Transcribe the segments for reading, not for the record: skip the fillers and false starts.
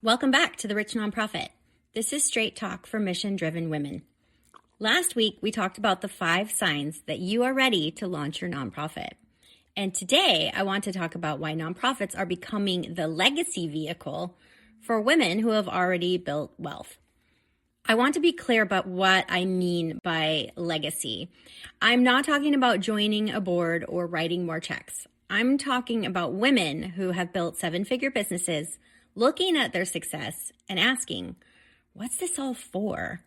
Welcome back to The Rich Nonprofit. This is Straight Talk for mission-driven women. Last week, we talked about the 5 signs that you are ready to launch your nonprofit. And today, I want to talk about why nonprofits are becoming the legacy vehicle for women who have already built wealth. I want to be clear about what I mean by legacy. I'm not talking about joining a board or writing more checks. I'm talking about women who have built 7-figure businesses, looking at their success and asking, what's this all for?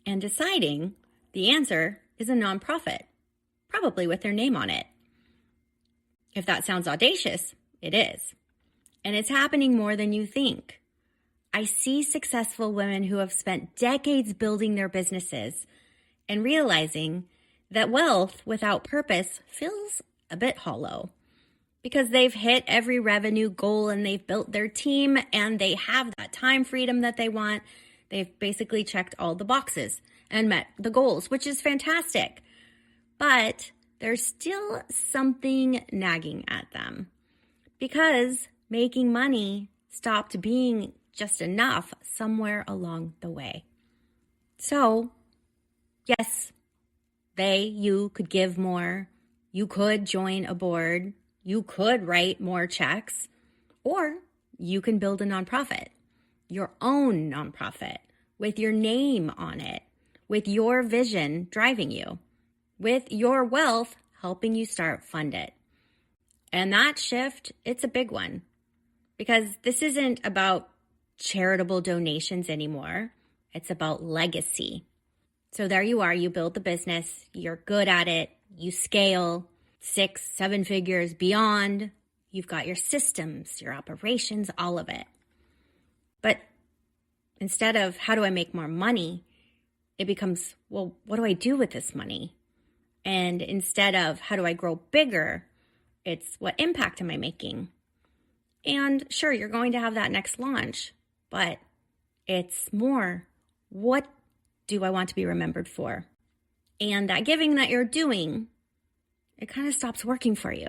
And deciding the answer is a nonprofit, probably with their name on it. If that sounds audacious, it is. And it's happening more than you think. I see successful women who have spent decades building their businesses and realizing that wealth without purpose feels a bit hollow because they've hit every revenue goal and they've built their team and they have that time freedom that they want. They've basically checked all the boxes and met the goals, which is fantastic. But there's still something nagging at them because making money stopped being just enough somewhere along the way. So, yes, you could give more. You could join a board. You could write more checks, or you can build a nonprofit, your own nonprofit with your name on it, with your vision driving you, with your wealth helping you fund it. And that shift, it's a big one because this isn't about charitable donations anymore. It's about legacy. So there you are, you build the business, you're good at it, you scale 6-7 figures beyond. You've got your systems, your operations, all of it. But instead of how do I make more money, it becomes, well, what do I do with this money? And instead of how do I grow bigger, it's what impact am I making? And sure, you're going to have that next launch, but it's more, what do I want to be remembered for? And that giving that you're doing, it kind of stops working for you.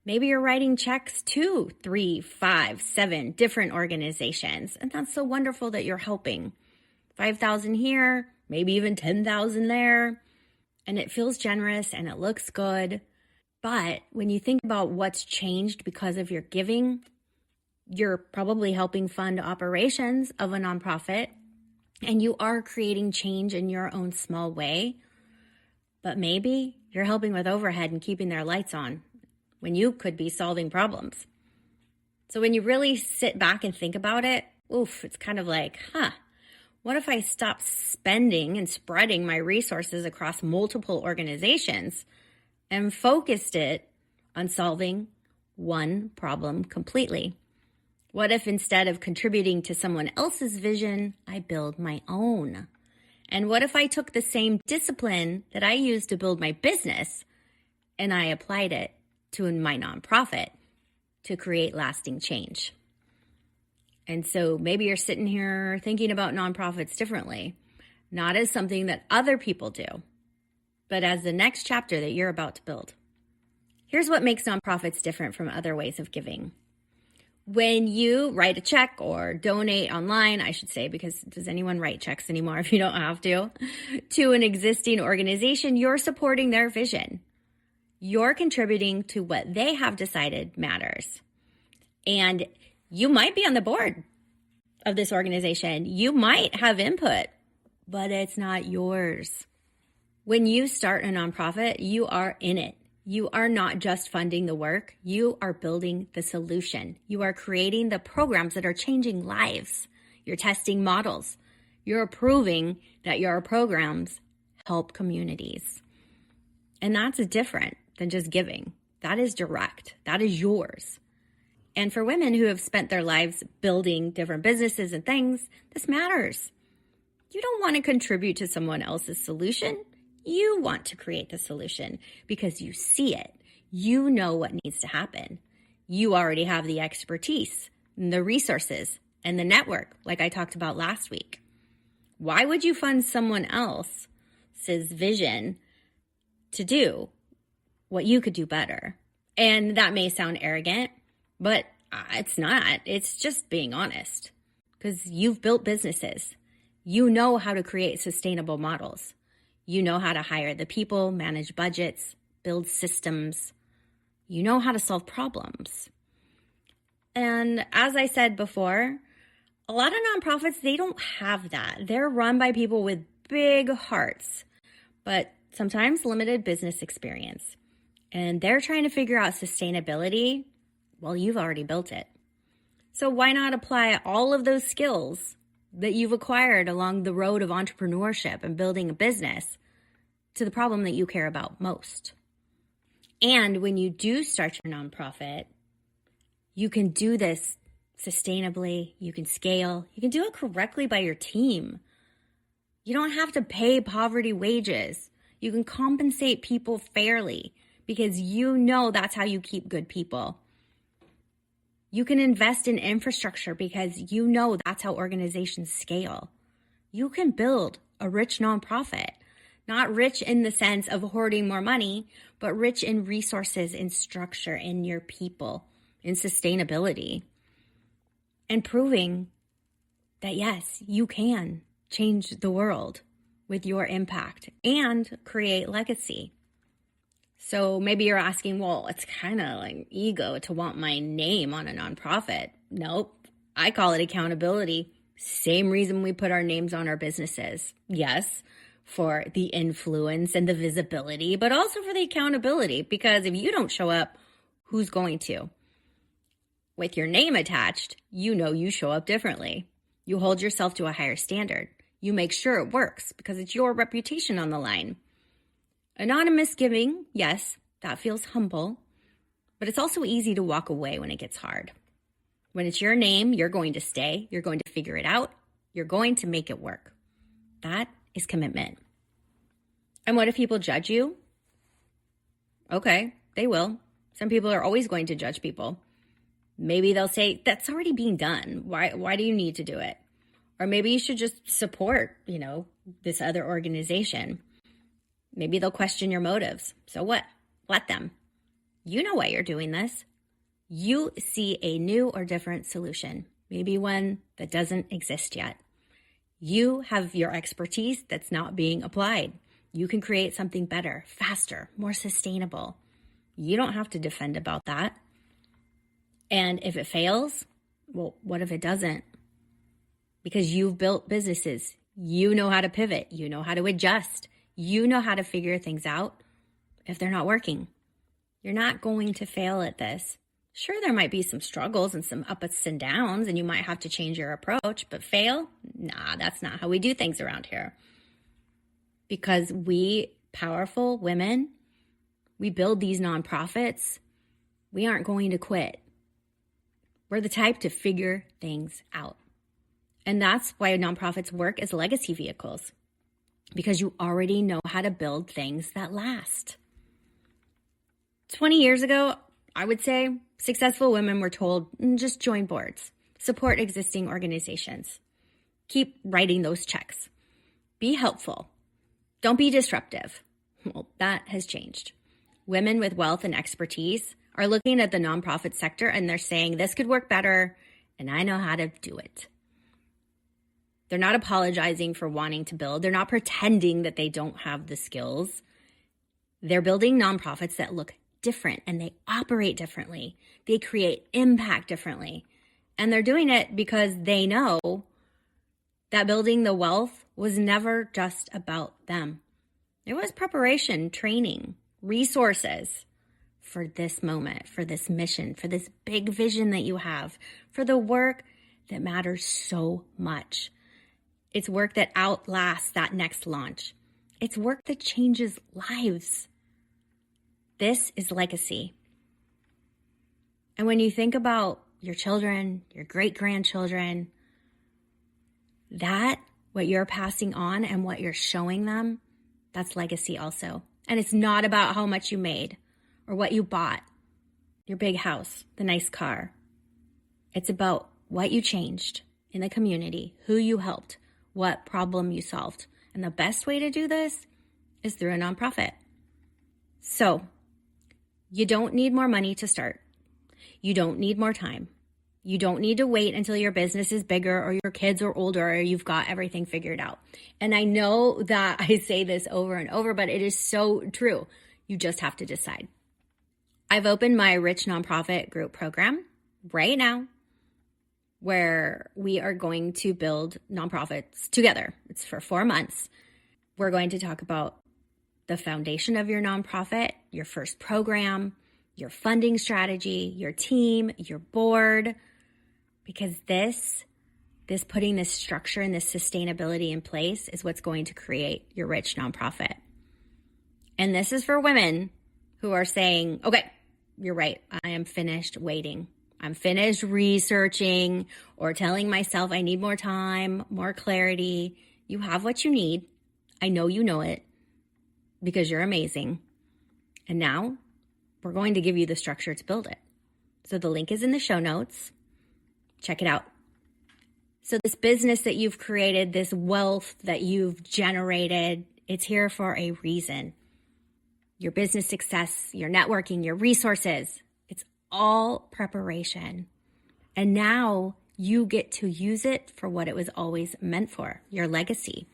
Maybe you're writing checks to 3, 5, 7 different organizations. And that's so wonderful that you're helping. 5,000 here, maybe even 10,000 there. And it feels generous and it looks good. But when you think about what's changed because of your giving, you're probably helping fund operations of a nonprofit. And you are creating change in your own small way. But maybe you're helping with overhead and keeping their lights on when you could be solving problems. So when you really sit back and think about it, it's kind of like, what if I stopped spending and spreading my resources across multiple organizations and focused it on solving one problem completely? What if instead of contributing to someone else's vision, I build my own? And what if I took the same discipline that I used to build my business and I applied it to my nonprofit to create lasting change? And so maybe you're sitting here thinking about nonprofits differently, not as something that other people do, but as the next chapter that you're about to build. Here's what makes nonprofits different from other ways of giving. When you write a check or donate online, I should say, because does anyone write checks anymore if you don't have to an existing organization, you're supporting their vision. You're contributing to what they have decided matters. And you might be on the board of this organization. You might have input, but it's not yours. When you start a nonprofit, you are in it. You are not just funding the work. You are building the solution. You are creating the programs that are changing lives. You're testing models. You're proving that your programs help communities. And that's different than just giving. That is direct. That is yours. And for women who have spent their lives building different businesses and things, this matters. You don't want to contribute to someone else's solution. You want to create the solution because you see it. You know what needs to happen. You already have the expertise, and the resources, and the network, like I talked about last week. Why would you fund someone else's vision to do what you could do better? And that may sound arrogant, but it's not. It's just being honest. because you've built businesses. You know how to create sustainable models. You know how to hire the people, manage budgets, build systems. You know how to solve problems. And as I said before, a lot of nonprofits, they don't have that. They're run by people with big hearts, but sometimes limited business experience. And they're trying to figure out sustainability. Well, you've already built it. So why not apply all of those skills that you've acquired along the road of entrepreneurship and building a business to the problem that you care about most? And when you do start your nonprofit, you can do this sustainably, you can scale, you can do it correctly by your team. You don't have to pay poverty wages. You can compensate people fairly because you know that's how you keep good people. You can invest in infrastructure because you know that's how organizations scale. You can build a rich nonprofit, not rich in the sense of hoarding more money, but rich in resources, in structure, in your people, in sustainability, and proving that yes, you can change the world with your impact and create legacy. So maybe you're asking, well, it's kind of like ego to want my name on a nonprofit. Nope. I call it accountability. Same reason we put our names on our businesses. Yes, for the influence and the visibility, but also for the accountability, because if you don't show up, who's going to? With your name attached, you know you show up differently. You hold yourself to a higher standard. You make sure it works because it's your reputation on the line. Anonymous giving, yes, that feels humble, but it's also easy to walk away when it gets hard. When it's your name, you're going to stay, you're going to figure it out, you're going to make it work. That is commitment. And what if people judge you? Okay, they will. Some people are always going to judge people. Maybe they'll say, that's already being done. Why do you need to do it? Or maybe you should just support, this other organization. Maybe they'll question your motives. So what? Let them. You know why you're doing this. You see a new or different solution, maybe one that doesn't exist yet. You have your expertise that's not being applied. You can create something better, faster, more sustainable. You don't have to defend about that. And if it fails, well, what if it doesn't? Because you've built businesses. You know how to pivot. You know how to adjust. You know how to figure things out if they're not working. You're not going to fail at this. Sure, there might be some struggles and some ups and downs, and you might have to change your approach, but fail? Nah, that's not how we do things around here. Because we, powerful women, we build these nonprofits, we aren't going to quit. We're the type to figure things out. And that's why nonprofits work as legacy vehicles, because you already know how to build things that last. 20 years ago, I would say successful women were told, just join boards, support existing organizations, keep writing those checks, be helpful, don't be disruptive. Well, that has changed. Women with wealth and expertise are looking at the nonprofit sector and they're saying, this could work better, and I know how to do it. They're not apologizing for wanting to build. They're not pretending that they don't have the skills. They're building nonprofits that look different and they operate differently. They create impact differently. And they're doing it because they know that building the wealth was never just about them. It was preparation, training, resources for this moment, for this mission, for this big vision that you have, for the work that matters so much. It's work that outlasts that next launch. It's work that changes lives. This is legacy. And when you think about your children, your great-grandchildren, that, what you're passing on and what you're showing them, that's legacy also. And it's not about how much you made or what you bought, your big house, the nice car. It's about what you changed in the community, who you helped, what problem you solved. And the best way to do this is through a nonprofit. So, you don't need more money to start. You don't need more time. You don't need to wait until your business is bigger or your kids are older or you've got everything figured out. And I know that I say this over and over, but it is so true. You just have to decide. I've opened my Rich Nonprofit Group program right now where we are going to build nonprofits together. It's for 4 months. We're going to talk about the foundation of your nonprofit, your first program, your funding strategy, your team, your board, because this putting this structure and this sustainability in place is what's going to create your rich nonprofit. And this is for women who are saying, okay, you're right. I am finished waiting. I'm finished researching or telling myself I need more time, more clarity. You have what you need. I know you know it because you're amazing. And now we're going to give you the structure to build it. So the link is in the show notes. Check it out. So this business that you've created, this wealth that you've generated, it's here for a reason. Your business success, your networking, your resources, it's all preparation. And now you get to use it for what it was always meant for, your legacy,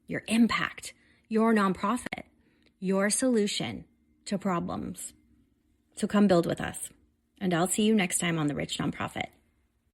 your impact, your nonprofit, your solution to problems. So come build with us. And I'll see you next time on The Rich Nonprofit.